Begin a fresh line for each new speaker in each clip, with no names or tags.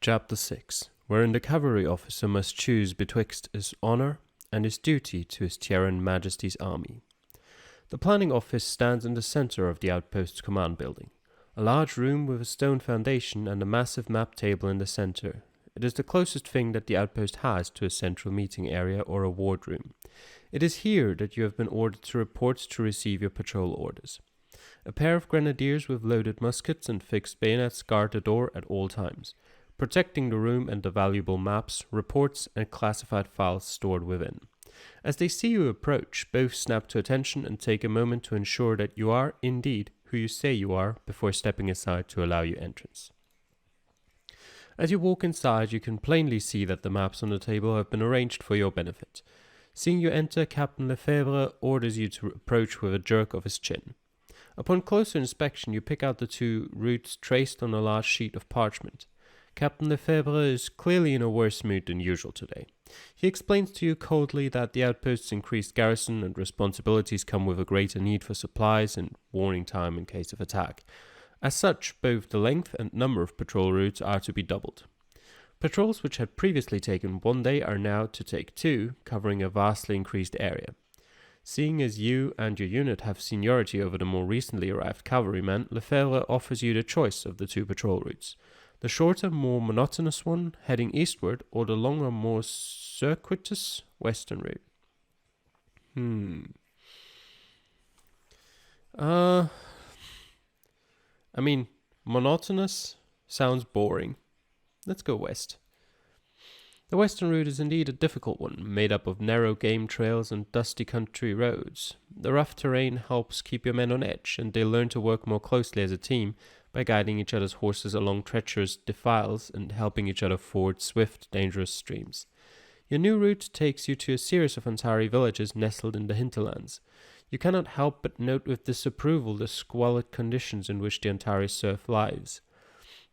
Chapter 6, wherein the cavalry officer must choose betwixt his honour and his duty to his Terran Majesty's army. The planning office stands in the centre of the outpost's command building, a large room with a stone foundation and a massive map table in the centre. It is the closest thing that the outpost has to a central meeting area or a wardroom. It is here that you have been ordered to report to receive your patrol orders. A pair of grenadiers with loaded muskets and fixed bayonets guard the door at all times, protecting the room and the valuable maps, reports, and classified files stored within. As they see you approach, both snap to attention and take a moment to ensure that you are, indeed, who you say you are before stepping aside to allow you entrance. As you walk inside, you can plainly see that the maps on the table have been arranged for your benefit. Seeing you enter, Captain Lefebvre orders you to approach with a jerk of his chin. Upon closer inspection, you pick out the two routes traced on a large sheet of parchment. Captain Lefebvre is clearly in a worse mood than usual today. He explains to you coldly that the outpost's increased garrison and responsibilities come with a greater need for supplies and warning time in case of attack. As such, both the length and number of patrol routes are to be doubled. Patrols which had previously taken 1 day are now to take 2, covering a vastly increased area. Seeing as you and your unit have seniority over the more recently arrived cavalrymen, Lefebvre offers you the choice of the 2 patrol routes. The shorter, more monotonous one, heading eastward, or the longer, more circuitous western route. Monotonous sounds boring. Let's go west. The western route is indeed a difficult one, made up of narrow game trails and dusty country roads. The rough terrain helps keep your men on edge, and they learn to work more closely as a team by guiding each other's horses along treacherous defiles and helping each other ford swift, dangerous streams. Your new route takes you to a series of Antari villages nestled in the hinterlands. You cannot help but note with disapproval the squalid conditions in which the Antari serve lives.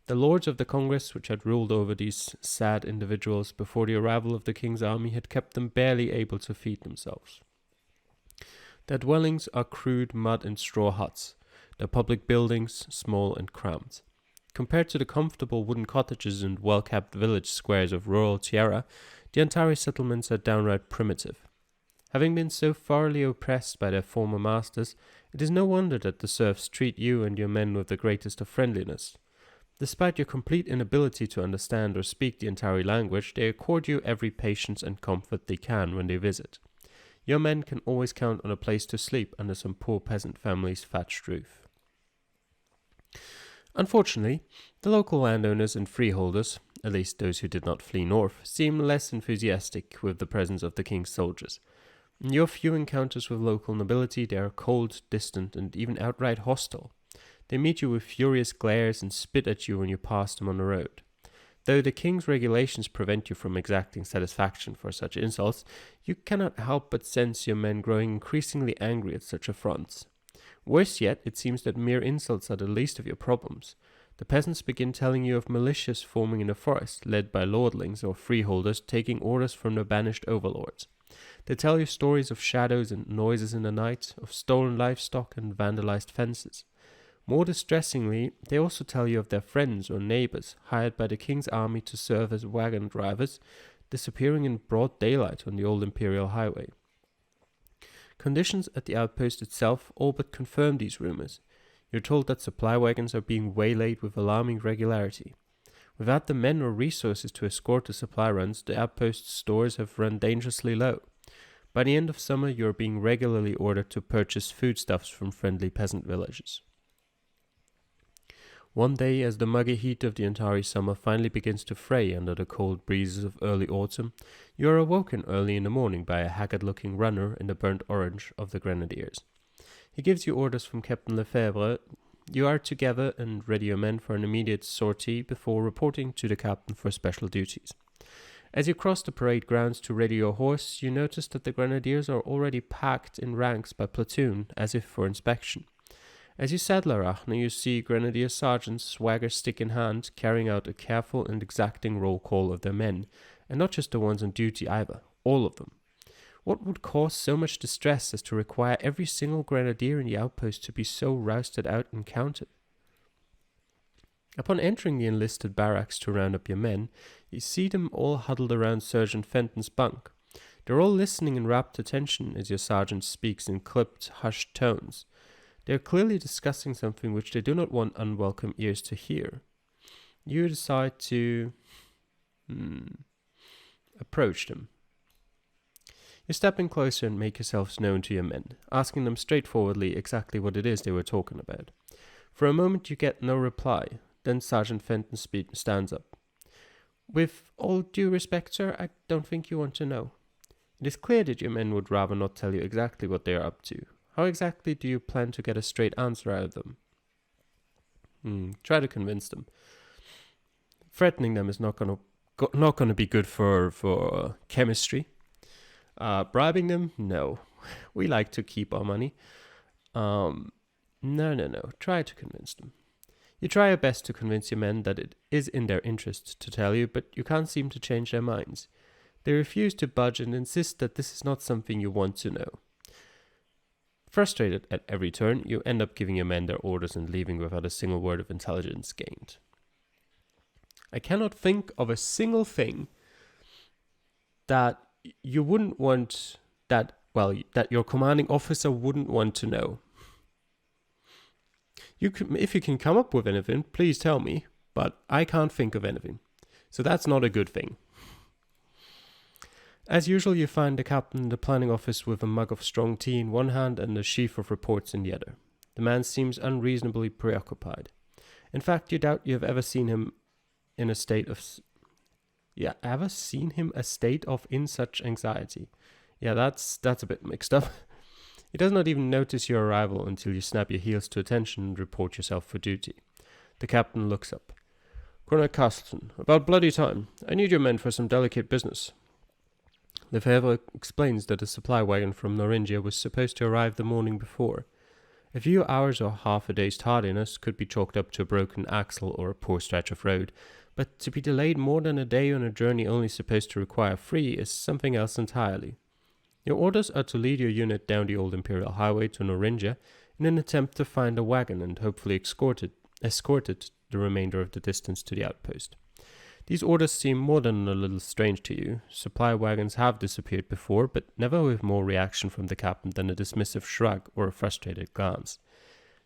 The lords of the Congress, which had ruled over these sad individuals before the arrival of the king's army, had kept them barely able to feed themselves. Their dwellings are crude mud and straw huts, their public buildings small and cramped. Compared to the comfortable wooden cottages and well-kept village squares of rural Tierra, the Antari settlements are downright primitive. Having been so thoroughly oppressed by their former masters, it is no wonder that the serfs treat you and your men with the greatest of friendliness. Despite your complete inability to understand or speak the Antari language, they accord you every patience and comfort they can when they visit. Your men can always count on a place to sleep under some poor peasant family's thatched roof. Unfortunately, the local landowners and freeholders, at least those who did not flee north, seem less enthusiastic with the presence of the king's soldiers. In your few encounters with local nobility, they are cold, distant, and even outright hostile. They meet you with furious glares and spit at you when you pass them on the road. Though the king's regulations prevent you from exacting satisfaction for such insults, you cannot help but sense your men growing increasingly angry at such affronts. Worse yet, it seems that mere insults are the least of your problems. The peasants begin telling you of militias forming in the forest, led by lordlings or freeholders taking orders from their banished overlords. They tell you stories of shadows and noises in the night, of stolen livestock and vandalized fences. More distressingly, they also tell you of their friends or neighbors, hired by the king's army to serve as wagon drivers, disappearing in broad daylight on the old imperial highway. Conditions at the outpost itself all but confirm these rumors. You're told that supply wagons are being waylaid with alarming regularity. Without the men or resources to escort the supply runs, the outpost's stores have run dangerously low. By the end of summer, you are being regularly ordered to purchase foodstuffs from friendly peasant villages. One day, as the muggy heat of the Antari summer finally begins to fray under the cold breezes of early autumn, you are awoken early in the morning by a haggard-looking runner in the burnt orange of the grenadiers. He gives you orders from Captain Lefebvre. You are together and ready your men for an immediate sortie before reporting to the captain for special duties. As you cross the parade grounds to ready your horse, you notice that the grenadiers are already packed in ranks by platoon, as if for inspection. As you saddle Arachne, you see grenadier sergeants, swagger stick in hand, carrying out a careful and exacting roll call of their men, and not just the ones on duty either, all of them. What would cause so much distress as to require every single grenadier in the outpost to be so rousted out and counted? Upon entering the enlisted barracks to round up your men, you see them all huddled around Sergeant Fenton's bunk. They're all listening in rapt attention as your sergeant speaks in clipped, hushed tones. They are clearly discussing something which they do not want unwelcome ears to hear. You decide to approach them. You step in closer and make yourselves known to your men, asking them straightforwardly exactly what it is they were talking about. For a moment you get no reply. Then Sergeant Fenton stands up. With all due respect, sir, I don't think you want to know. It is clear that your men would rather not tell you exactly what they are up to. How exactly do you plan to get a straight answer out of them? Try to convince them. Threatening them is not going to be good for chemistry. Bribing them? No. We like to keep our money. No. Try to convince them. You try your best to convince your men that it is in their interest to tell you, but you can't seem to change their minds. They refuse to budge and insist that this is not something you want to know. Frustrated at every turn, you end up giving your men their orders and leaving without a single word of intelligence gained. I cannot think of a single thing that you wouldn't want, that your commanding officer wouldn't want to know. If you can come up with anything, please tell me, but I can't think of anything. So that's not a good thing. As usual, you find the captain in the planning office with a mug of strong tea in one hand and a sheaf of reports in the other. The man seems unreasonably preoccupied. In fact, you doubt you have ever seen him in a state of... in such anxiety. Yeah, that's a bit mixed up. He does not even notice your arrival until you snap your heels to attention and report yourself for duty. The captain looks up. Colonel Castleton, about bloody time. I need your men for some delicate business. Lefebvre explains that a supply wagon from Noringia was supposed to arrive the morning before. A few hours or half a day's tardiness could be chalked up to a broken axle or a poor stretch of road, but to be delayed more than a day on a journey only supposed to require 3 is something else entirely. Your orders are to lead your unit down the old Imperial Highway to Noringia in an attempt to find a wagon and hopefully escorted the remainder of the distance to the outpost. These orders seem more than a little strange to you. Supply wagons have disappeared before, but never with more reaction from the captain than a dismissive shrug or a frustrated glance.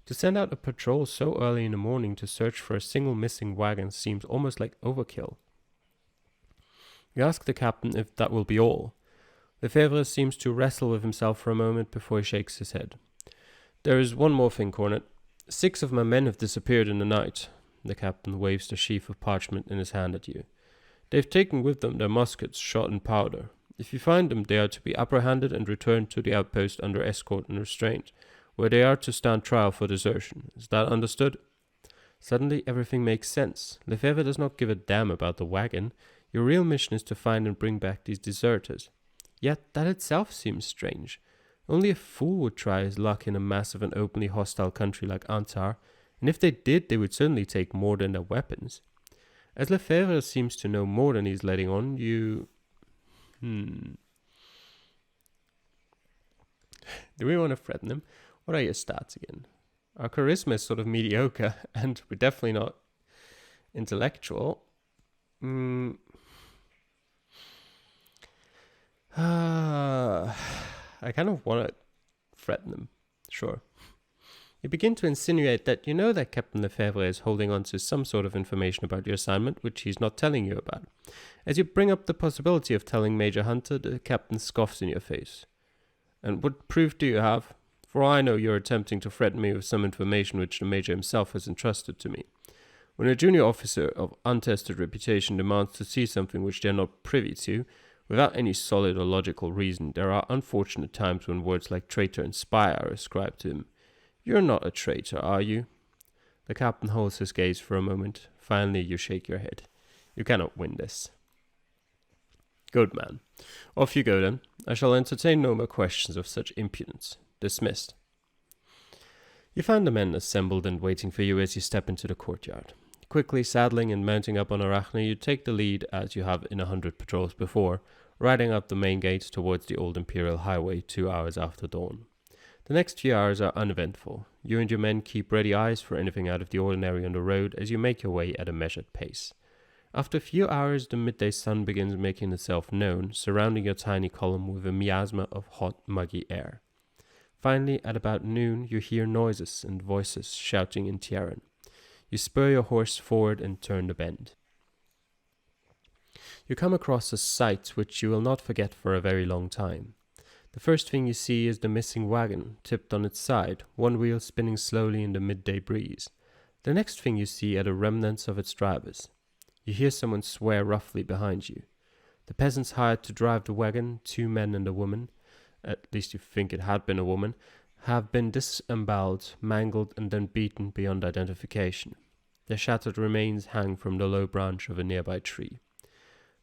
To send out a patrol so early in the morning to search for a single missing wagon seems almost like overkill. You ask the captain if that will be all. Lefebvre seems to wrestle with himself for a moment before he shakes his head. There is one more thing, Cornet. 6 of my men have disappeared in the night. The captain waves the sheaf of parchment in his hand at you. They've taken with them their muskets, shot and powder. If you find them, they are to be apprehended and returned to the outpost under escort and restraint, where they are to stand trial for desertion. Is that understood? Suddenly everything makes sense. Lefebvre does not give a damn about the wagon. Your real mission is to find and bring back these deserters. Yet that itself seems strange. Only a fool would try his luck in a massive and openly hostile country like Antar, and if they did, they would certainly take more than their weapons. As Lefebvre seems to know more than he's letting on, you... Do we want to threaten him? What are your stats again? Our charisma is sort of mediocre, and we're definitely not intellectual. I kind of want to threaten him. Sure. You begin to insinuate that you know that Captain Lefebvre is holding on to some sort of information about your assignment which he's not telling you about. As you bring up the possibility of telling Major Hunter, the captain scoffs in your face. And what proof do you have? For all I know, you're attempting to threaten me with some information which the Major himself has entrusted to me. When a junior officer of untested reputation demands to see something which they are not privy to, without any solid or logical reason, there are unfortunate times when words like traitor and spy are ascribed to him. You're not a traitor, are you? The captain holds his gaze for a moment. Finally, you shake your head. You cannot win this. Good man. Off you go then. I shall entertain no more questions of such impudence. Dismissed. You find the men assembled and waiting for you as you step into the courtyard. Quickly saddling and mounting up on Arachne, you take the lead as you have in 100 patrols before, riding up the main gate towards the old Imperial Highway 2 hours after dawn. The next few hours are uneventful. You and your men keep ready eyes for anything out of the ordinary on the road as you make your way at a measured pace. After a few hours, the midday sun begins making itself known, surrounding your tiny column with a miasma of hot, muggy air. Finally, at about noon, you hear noises and voices shouting in Tieran. You spur your horse forward and turn the bend. You come across a sight which you will not forget for a very long time. The first thing you see is the missing wagon, tipped on its side, one wheel spinning slowly in the midday breeze. The next thing you see are the remnants of its drivers. You hear someone swear roughly behind you. The peasants hired to drive the wagon, 2 men and a woman, at least you think it had been a woman, have been disemboweled, mangled, and then beaten beyond identification. Their shattered remains hang from the low branch of a nearby tree.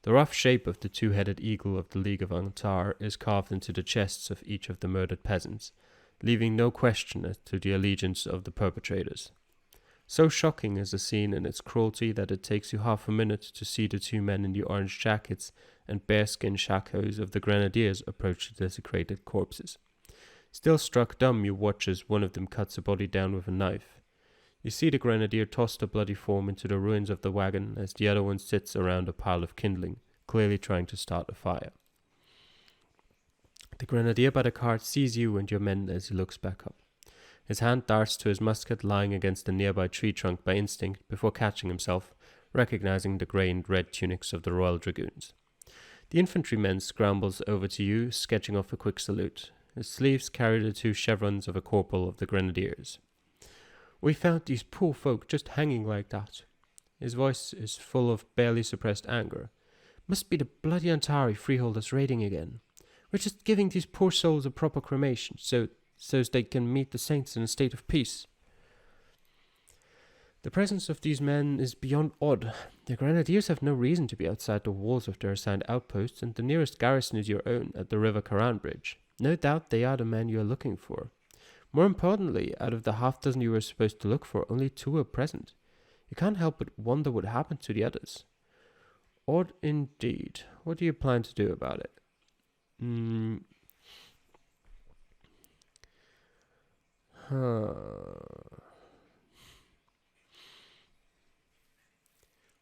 The rough shape of the 2-headed eagle of the League of Antar is carved into the chests of each of the murdered peasants, leaving no question as to the allegiance of the perpetrators. So shocking is the scene in its cruelty that it takes you half a minute to see the 2 men in the orange jackets and bearskin shakos of the grenadiers approach the desecrated corpses. Still struck dumb, you watch as one of them cuts a body down with a knife. You see the grenadier toss the bloody form into the ruins of the wagon as the other one sits around a pile of kindling, clearly trying to start a fire. The grenadier by the cart sees you and your men as he looks back up. His hand darts to his musket lying against the nearby tree trunk by instinct before catching himself, recognizing the grey and red tunics of the Royal Dragoons. The infantryman scrambles over to you, sketching off a quick salute. His sleeves carry the 2 chevrons of a corporal of the grenadiers. "We found these poor folk just hanging like that." His voice is full of barely suppressed anger. "Must be the bloody Antari freeholders raiding again. We're just giving these poor souls a proper cremation, so they can meet the saints in a state of peace." The presence of these men is beyond odd. The grenadiers have no reason to be outside the walls of their assigned outposts, and the nearest garrison is your own at the River Karan Bridge. No doubt they are the men you are looking for. More importantly, out of the half-dozen you were supposed to look for, only 2 are present. You can't help but wonder what happened to the others. Odd indeed. What do you plan to do about it?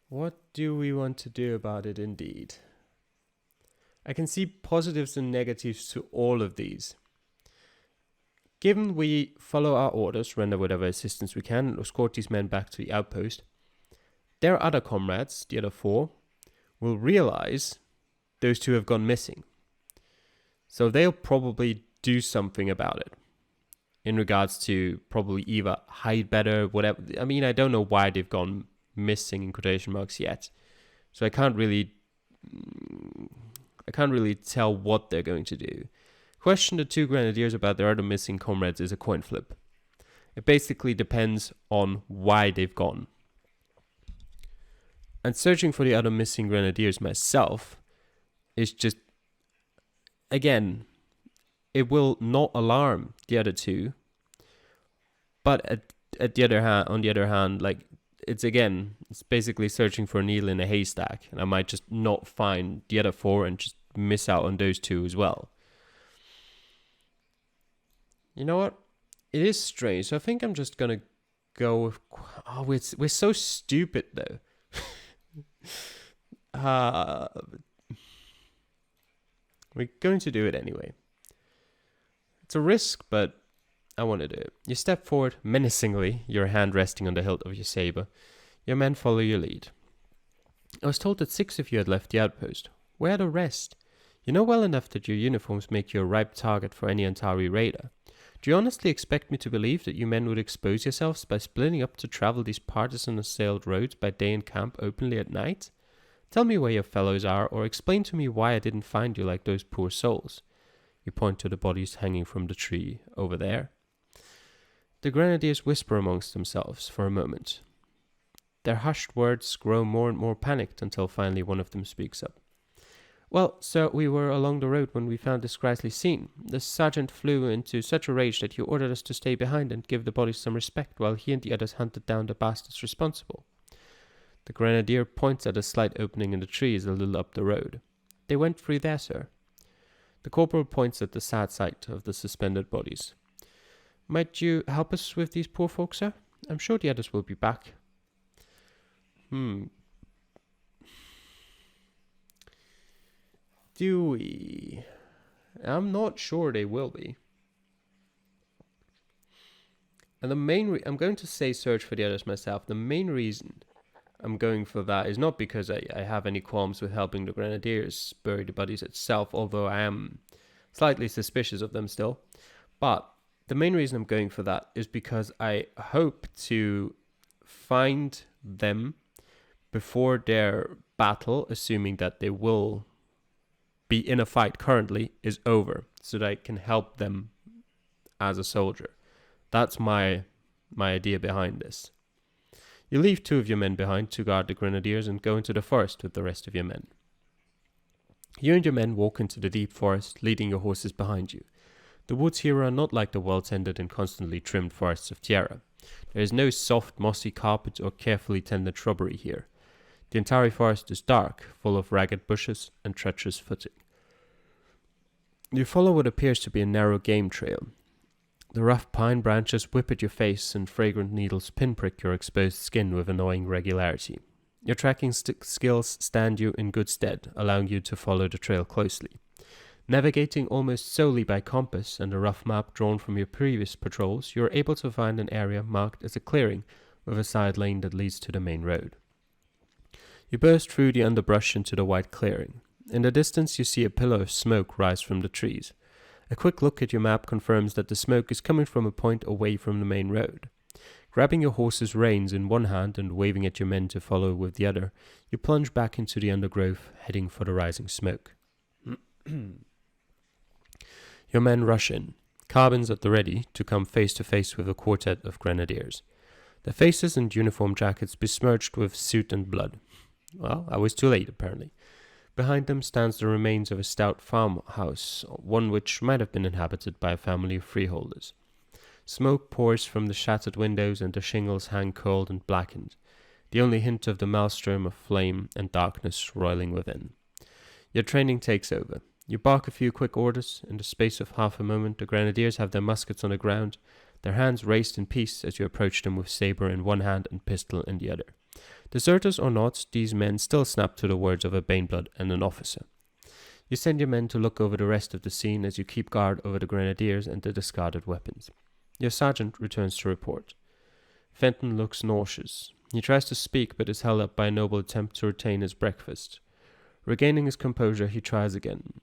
What do we want to do about it indeed? I can see positives and negatives to all of these. Given we follow our orders, render whatever assistance we can, and escort these men back to the outpost, their other comrades, the other 4, will realize those 2 have gone missing. So they'll probably do something about it. In regards to probably either hide better, whatever. I mean, I don't know why they've gone missing in quotation marks yet. So I can't really tell what they're going to do. Question the 2 grenadiers about their other missing comrades is a coin flip. It basically depends on why they've gone. And searching for the other missing grenadiers myself is just, again, it will not alarm the other 2. But on the other hand, like, it's basically searching for a needle in a haystack, and I might just not find the other 4 and just miss out on those 2 as well. You know what? It is strange. So I think I'm just gonna go with. Oh, we're so stupid though. We're going to do it anyway. It's a risk, but I want to do it. You step forward menacingly, your hand resting on the hilt of your saber. Your men follow your lead. I was told that 6 of you had left the outpost. Where are the rest? You know well enough that your uniforms make you a ripe target for any Antari raider. Do you honestly expect me to believe that you men would expose yourselves by splitting up to travel these partisan-assailed roads by day and camp openly at night? Tell me where your fellows are, or explain to me why I didn't find you like those poor souls. You point to the bodies hanging from the tree over there. The grenadiers whisper amongst themselves for a moment. Their hushed words grow more and more panicked until finally one of them speaks up. "Well, sir, we were along the road when we found this grisly scene. The sergeant flew into such a rage that he ordered us to stay behind and give the bodies some respect while he and the others hunted down the bastards responsible." The grenadier points at a slight opening in the trees a little up the road. "They went through there, sir." The corporal points at the sad sight of the suspended bodies. Might you help us with these poor folks, sir? I'm sure the others will be back. Do we? I'm not sure they will be. And the main I'm going to say search for the others myself. The main reason I'm going for that is not because I have any qualms with helping the Grenadiers bury the bodies itself, although I am slightly suspicious of them still. But the main reason I'm going for that is because I hope to find them before their battle, assuming that they will be in a fight currently, is over, so that I can help them as a soldier. That's my idea behind this. You leave 2 of your men behind to guard the Grenadiers and go into the forest with the rest of your men. You and your men walk into the deep forest, leading your horses behind you. The woods here are not like the well-tended and constantly trimmed forests of Tierra. There is no soft, mossy carpet or carefully tended shrubbery here. The entire forest is dark, full of ragged bushes and treacherous footing. You follow what appears to be a narrow game trail. The rough pine branches whip at your face and fragrant needles pinprick your exposed skin with annoying regularity. Your tracking skills stand you in good stead, allowing you to follow the trail closely. Navigating almost solely by compass and a rough map drawn from your previous patrols, you are able to find an area marked as a clearing with a side lane that leads to the main road. You burst through the underbrush into the wide clearing. In the distance you see a pillar of smoke rise from the trees. A quick look at your map confirms that the smoke is coming from a point away from the main road. Grabbing your horse's reins in one hand and waving at your men to follow with the other, you plunge back into the undergrowth, heading for the rising smoke. Your men rush in, carbines at the ready, to come face to face with a quartet of grenadiers. Their faces and uniform jackets besmirched with soot and blood. Well, I was too late, apparently. Behind them stands the remains of a stout farmhouse, one which might have been inhabited by a family of freeholders. Smoke pours from the shattered windows and the shingles hang curled and blackened, the only hint of the maelstrom of flame and darkness roiling within. Your training takes over. You bark a few quick orders. In the space of half a moment, the grenadiers have their muskets on the ground, their hands raised in peace as you approach them with saber in one hand and pistol in the other. Deserters or not, these men still snap to the words of a Baneblood and an officer. You send your men to look over the rest of the scene as you keep guard over the grenadiers and the discarded weapons. Your sergeant returns to report. Fenton looks nauseous. He tries to speak but is held up by a noble attempt to retain his breakfast. Regaining his composure, he tries again.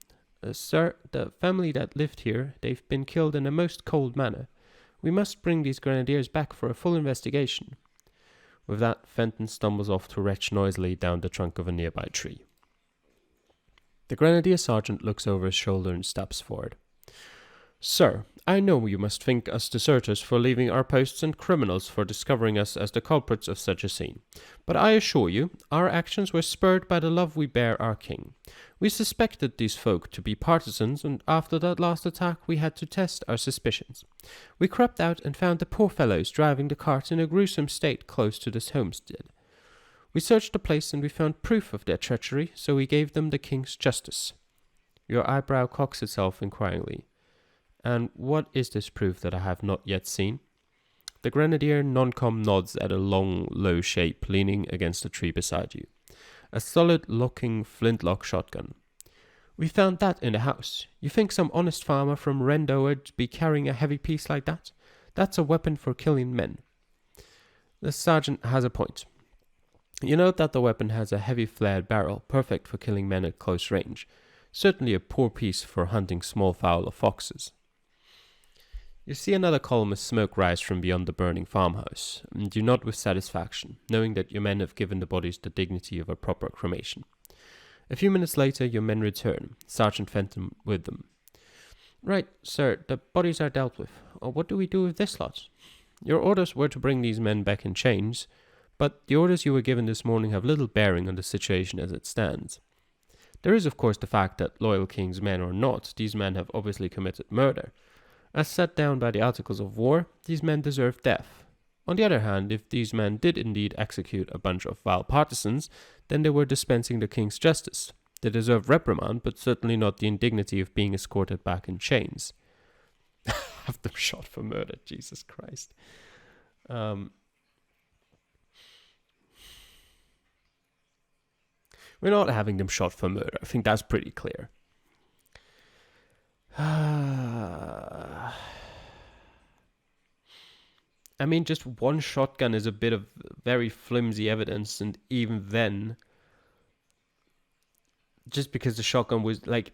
Sir, the family that lived here, they've been killed in a most cold manner. We must bring these grenadiers back for a full investigation. With that, Fenton stumbles off to retch noisily down the trunk of a nearby tree. The grenadier sergeant looks over his shoulder and steps forward. Sir, I know you must think us deserters for leaving our posts and criminals for discovering us as the culprits of such a scene. But I assure you, our actions were spurred by the love we bear our king. We suspected these folk to be partisans, and after that last attack we had to test our suspicions. We crept out and found the poor fellows driving the cart in a gruesome state close to this homestead. We searched the place and we found proof of their treachery, so we gave them the king's justice. Your eyebrow cocks itself inquiringly. And what is this proof that I have not yet seen? The grenadier non-com nods at a long, low shape leaning against a tree beside you. A solid-looking flintlock shotgun. We found that in the house. You think some honest farmer from Rendower would be carrying a heavy piece like that? That's a weapon for killing men. The sergeant has a point. You note that the weapon has a heavy flared barrel, perfect for killing men at close range. Certainly a poor piece for hunting small fowl or foxes. You see another column of smoke rise from beyond the burning farmhouse, and you nod with satisfaction, knowing that your men have given the bodies the dignity of a proper cremation. A few minutes later, your men return, Sergeant Fenton with them. Right, sir, the bodies are dealt with. What do we do with this lot? Your orders were to bring these men back in chains, but the orders you were given this morning have little bearing on the situation as it stands. There is, of course, the fact that, loyal king's men or not, these men have obviously committed murder. As set down by the Articles of War, these men deserve death. On the other hand, if these men did indeed execute a bunch of vile partisans, then they were dispensing the king's justice. They deserve reprimand, but certainly not the indignity of being escorted back in chains. have them shot for murder. Jesus Christ. We're not having them shot for murder. I think that's pretty clear. I mean, just one shotgun is a bit of very flimsy evidence, and even then, just because the shotgun was like...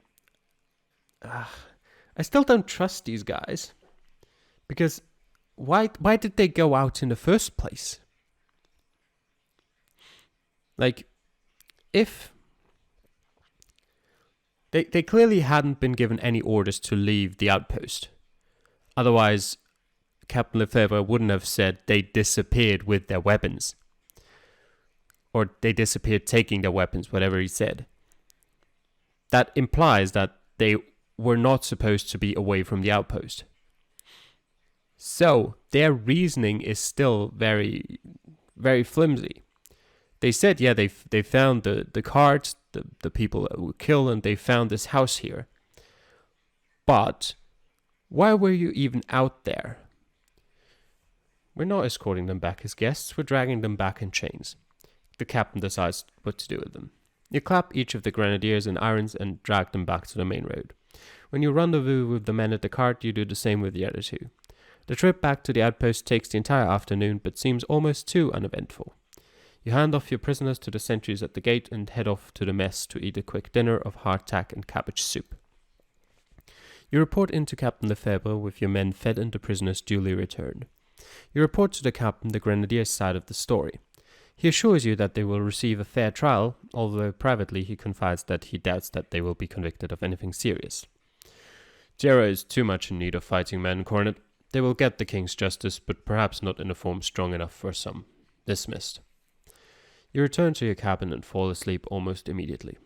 I still don't trust these guys. Because why did they go out in the first place? Like, if... They clearly hadn't been given any orders to leave the outpost. Otherwise, Captain Lefebvre wouldn't have said they disappeared with their weapons. Or they disappeared taking their weapons, whatever he said. That implies that they were not supposed to be away from the outpost. So, their reasoning is still very, very flimsy. They said, yeah, they found the cards, the people that were killed, and they found this house here. But why were you even out there? We're not escorting them back as guests, we're dragging them back in chains. The captain decides what to do with them. You clap each of the grenadiers in irons and drag them back to the main road. When you rendezvous with the men at the cart, you do the same with the other two. The trip back to the outpost takes the entire afternoon, but seems almost too uneventful. You hand off your prisoners to the sentries at the gate and head off to the mess to eat a quick dinner of hardtack and cabbage soup. You report into Captain Lefebvre with your men fed and the prisoners duly returned. You report to the captain the grenadier's side of the story. He assures you that they will receive a fair trial, although privately he confides that he doubts that they will be convicted of anything serious. Tierra is too much in need of fighting men, Cornet. They will get the king's justice, but perhaps not in a form strong enough for some. Dismissed. You return to your cabin and fall asleep almost immediately.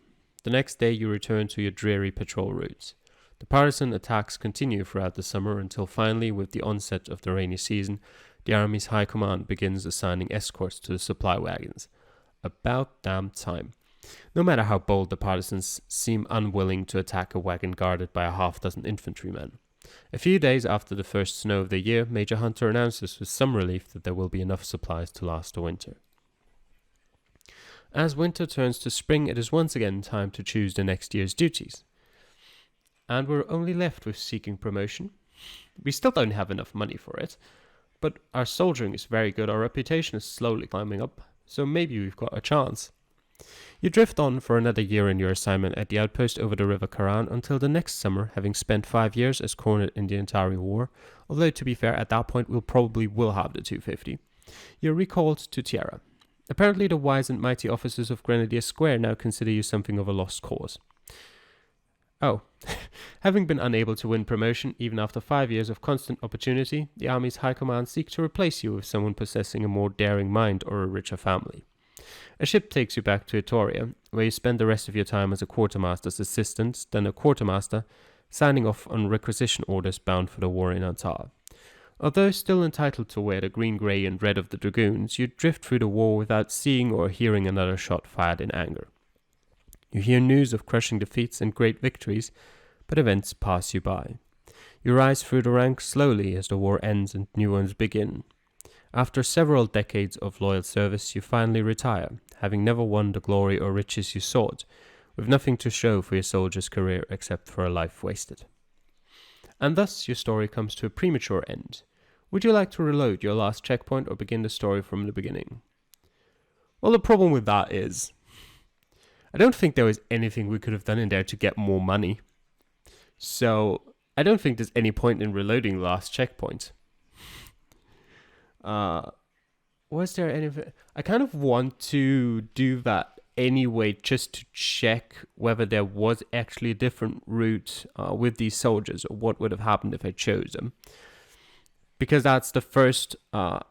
The next day you return to your dreary patrol routes. The partisan attacks continue throughout the summer until finally, with the onset of the rainy season, the army's high command begins assigning escorts to the supply wagons. About damn time. No matter how bold the partisans seem unwilling to attack a wagon guarded by a half-dozen infantrymen. A few days after the first snow of the year, Major Hunter announces with some relief that there will be enough supplies to last the winter. As winter turns to spring, it is once again time to choose the next year's duties. And we're only left with seeking promotion. We still don't have enough money for it, but our soldiering is very good, our reputation is slowly climbing up, so maybe we've got a chance. You drift on for another year in your assignment at the outpost over the River Karan until the next summer, having spent 5 years as cornet in the entire war, although to be fair, at that point we'll probably have the 250. You're recalled to Tierra. Apparently the wise and mighty officers of Grenadier Square now consider you something of a lost cause. Oh, having been unable to win promotion even after 5 years of constant opportunity, the army's high command seek to replace you with someone possessing a more daring mind or a richer family. A ship takes you back to Etoria, where you spend the rest of your time as a quartermaster's assistant, then a quartermaster, signing off on requisition orders bound for the war in Antar. Although still entitled to wear the green, grey and red of the dragoons, you drift through the war without seeing or hearing another shot fired in anger. You hear news of crushing defeats and great victories, but events pass you by. You rise through the ranks slowly as the war ends and new ones begin. After several decades of loyal service, you finally retire, having never won the glory or riches you sought, with nothing to show for your soldier's career except for a life wasted. And thus your story comes to a premature end. Would you like to reload your last checkpoint or begin the story from the beginning? Well, the problem with that is, I don't think there was anything we could have done in there to get more money. So, I don't think there's any point in reloading the last checkpoint. Was there anything? I kind of want to do that anyway, just to check whether there was actually a different route with these soldiers, or what would have happened if I chose them. Because that's the first part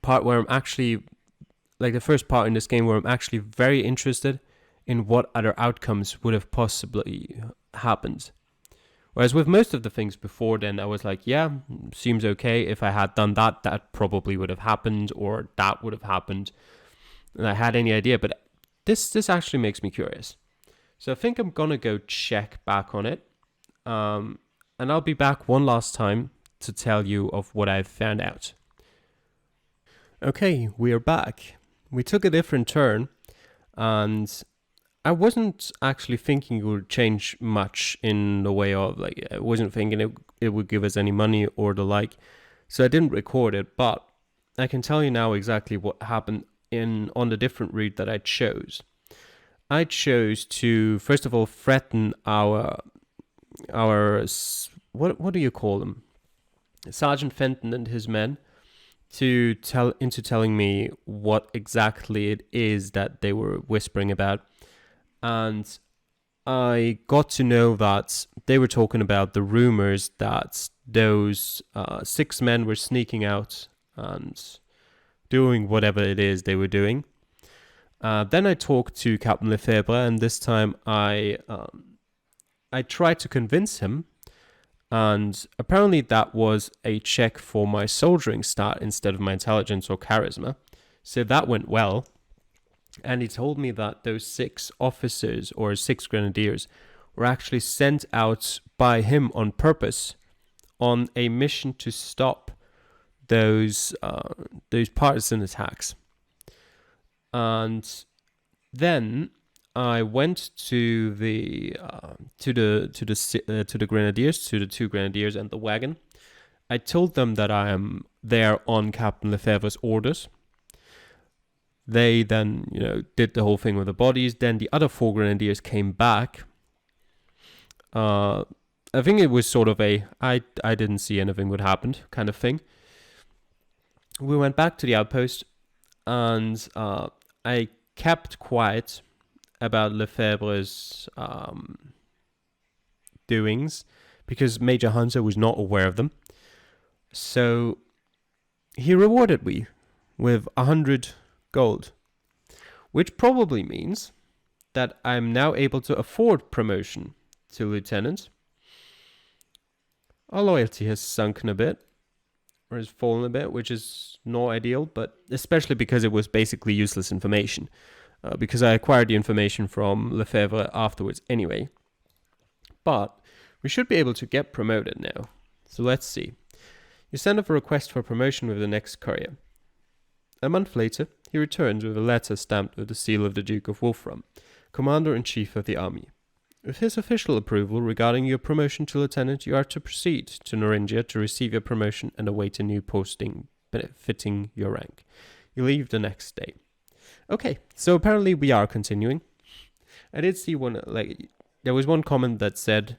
where I'm actually, like the first part in this game where I'm actually very interested in what other outcomes would have possibly happened. Whereas with most of the things before then, I was like, yeah, seems okay. If I had done that, that probably would have happened, or that would have happened. And I had any idea, but this actually makes me curious. So I think I'm gonna go check back on it. And and I'll be back one last time to tell you of what I've found out. Okay, we are back. We took a different turn, and I wasn't actually thinking it would change much in the way of, like, I wasn't thinking it would give us any money or the like, so I didn't record it, but I can tell you now exactly what happened on the different route that I chose. I chose to, first of all, threaten our what do you call them? Sergeant Fenton and his men into telling me what exactly it is that they were whispering about. And I got to know that they were talking about the rumors that those 6 men were sneaking out and doing whatever it is they were doing. Then I talked to Captain Lefebvre, and this time I tried to convince him, and apparently that was a check for my soldiering stat instead of my intelligence or charisma. So that went well. And he told me that those 6 officers or 6 grenadiers were actually sent out by him on purpose on a mission to stop those partisan attacks. And then I went to the grenadiers, to the 2 grenadiers and the wagon. I told them that I am there on Captain Lefebvre's orders. They then, did the whole thing with the bodies. Then the other 4 grenadiers came back. I think it was sort of I didn't see anything would happen kind of thing. We went back to the outpost, and I kept quiet about Lefebvre's doings because Major Hunter was not aware of them. So he rewarded me with 100 gold, which probably means that I'm now able to afford promotion to lieutenant. Our loyalty has sunken a bit, or has fallen a bit, which is not ideal, but especially because it was basically useless information. Because I acquired the information from Lefebvre afterwards anyway. But we should be able to get promoted now. So let's see. You send off a request for promotion with the next courier. A month later, he returns with a letter stamped with the seal of the Duke of Wolfram, Commander-in-Chief of the army. With his official approval regarding your promotion to lieutenant, you are to proceed to Noringia to receive your promotion and await a new posting fitting your rank. You leave the next day. Okay, so apparently we are continuing. I did see there was one comment that said,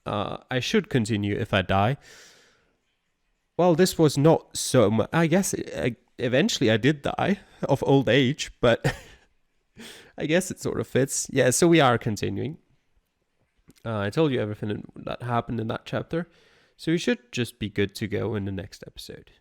I should continue if I die. Well, this was not so much. I guess eventually I did die of old age, but I guess it sort of fits. Yeah, so we are continuing. I told you everything that happened in that chapter, so we should just be good to go in the next episode.